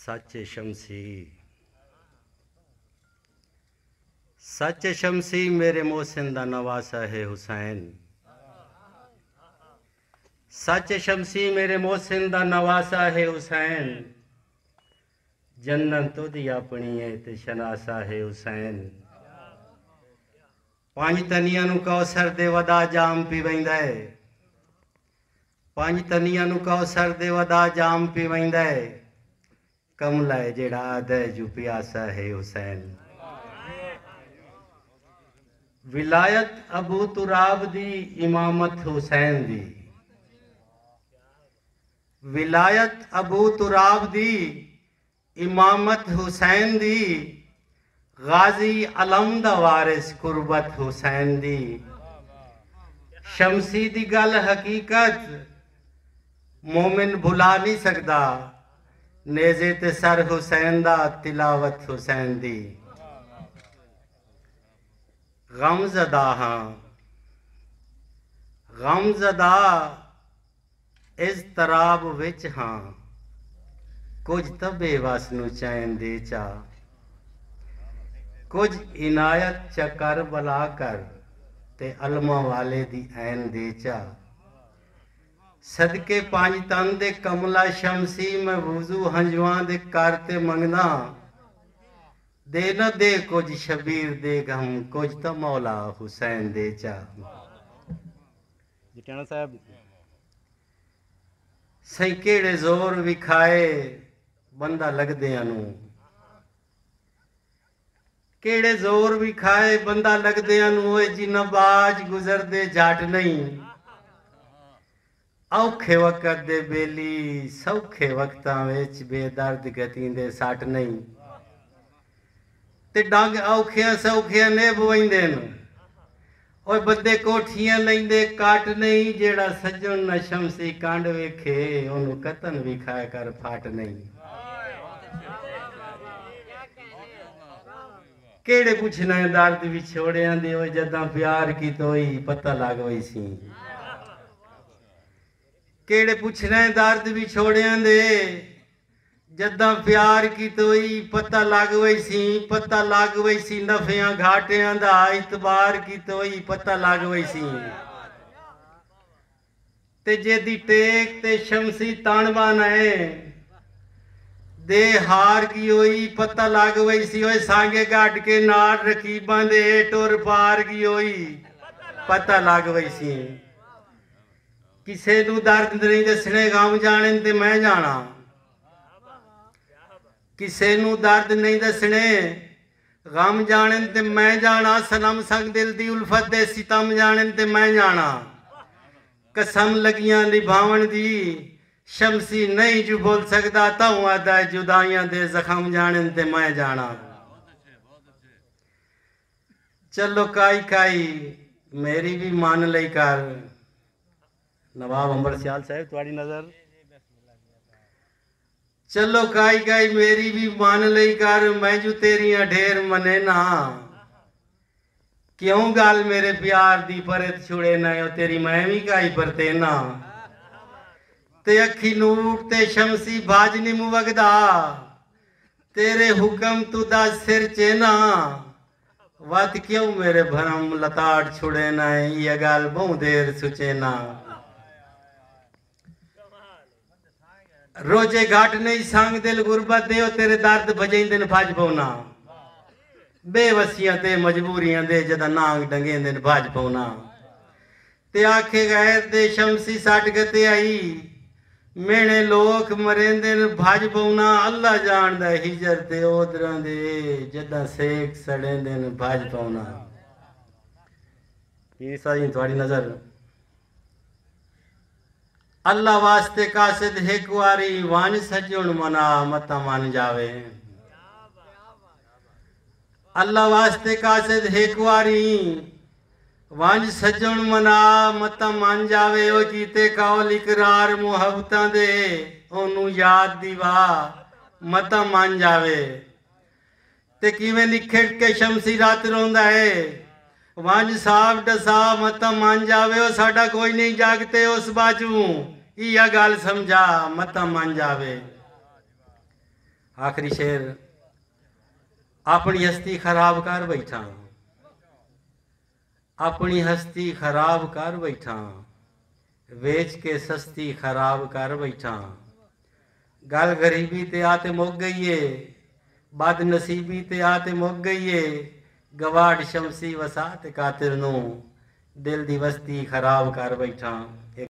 सच शमसी, सच शमसी मेरे मोहसिन दा नवासा है हुसैन। सच शमसी मेरे मोहसिन दा नवासा है हुसैन। जन्नत तुदी अपनी है ते शनासा है हुसैन। पंज तनियां नू कौसर दे वदा जाम पीवैंदा है। पंज तनियां नू कौसर दे वदा जाम पीवैंदा है। कमला है जेड़ा आदा है जो प्यासा है हुसैन। विलायत अबू तुराब दी इमामत हुसैन दी। विलायत अबू तुराब दी इमामत हुसैन दी। गाजी अलम दा वारिस कुर्बत हुसैन दी। शमसी दी गल हकीकत मोमिन भुला नहीं सकदा। नेज़े ते सर हुसैन दा तिलावत हुसैन दी। गमज़दा हाँ गमज़दा इज़तराब विच हाँ। कुछ तबे वस नू चैन दे चा। कुछ इनायत च कर बला कर ते अलमा वाले दी ऐन दे चा। सदके पांच तन दे कमला शमसी मैं वुजू हंजवां दे कर ते मंगना। दे न दे कुछ शबीर दे गम कुछ तो मौला हुसैन दे चा। जिटाना साहब सही केड़े जोर विखाए बंदा लगदियां नू। केड़े जोर विखाए बंदा लगदियां नू। ओए जिन्ना बाज गुजरदे जाट नहीं। औखे वक्त दे बेली सौखे वक्तां विच बेदर्द गतींदे सट नहीं। ते डंग औखियां सौखियां ने बवैंदे न। ओए बंदे कोठियां लैंदे काट नहीं। जेड़ा सज्जन न शमसी कांड वेखे ओनू कतन विखाए कर फाट नहीं। केड़े पुछना है दर्द विछोड़ियां दे। ओए जदां प्यार की तोई पता लग वई सी। केड़े पुछना है दर्द विछोड़ियां दे। जदां प्यार की तोई पता लग वई सी। पता लग वई सी नफियां घाटियां दा। इतबार की तोई पता लग वई सी। ते जेदी टेक ते शमसी तानवान है दे हार की होई पता लग वई सी। ओए सांगे गाट के नार रकीबां दे टुर पार की होई पता लग वई सी। किसे नू दर्द नहीं दसने गम जाने ते मैं जाना। किसे नू दर्द नहीं दसने गम जाने ते मैं जाना। सनम संग दिल दी उल्फत दे सितम जाने ते मैं जाना। कसम लगियां निभावन दी शमसी नहीं जो बोल सकदा। ताऊं आदा जुदाइयां दे जख्म जाने ते मैं जाना। चलो काई काई मेरी भी मान लई कर। नवाब अंबर सियाल साहब तुम्हारी नजर। चलो काई काई मेरी भी मान लई कर। मैं जो तेरियां ढेर मने ना। क्यों गल मेरे प्यार दी परत छुड़े ना। तेरी मैं भी काई परते ना। ते अखी नूर ते शमसी बाज नी मुवगदा। तेरे हुक्म तू दा सिर चेना। वत क्यों मेरे भरम लताड़ छुड़े ना। ये गल बहु देर सुचे ना। रोजे घाट नहीं सांग दिल गुरबत दे। तेरे दर्द भजेंदे न भज पौना। बेवसियां ते मजबूरियां दे जदा नांग डंगेंदे न भज पौना। ते आखे गैर दे शमसी सट गते आई। मेने लोक मरेंदे न भज पौना। अल्लाह जानदा हिजर ते ओदरां दे जदा सेक सड़ेंदे न भज पौना। ये सारी थोड़ी नजर। अल्लाह वास्ते कासिद एक वारी वन सजुन मना मत मन जावे। अल्लाह वास्ते कासिद एक वारी वन सजुन मना मत मन जावे। ओ कीते कौल इकरार मुहब्बतां दे ओनू याद दीवा मत मन जावे। ते किवें निखड़ के शमसी रात रोंदा है। वंज साफ डसा मत मन जावे। ओ साडा कोई नहीं जागते उस बाजू। इया गल समझा मत मन जावे। आखिरी शेर, अपनी हस्ती खराब कर बैठा, अपनी हस्ती खराब कर बैठा, वेच के सस्ती खराब कर बैठा। गल गरीबी ते आते मुक गई है, बद नसीबी ते आते मुक गई है, गवाड़ शमसी वसा ते कातिर नू दिल दी वस्ती खराब कर बैठा।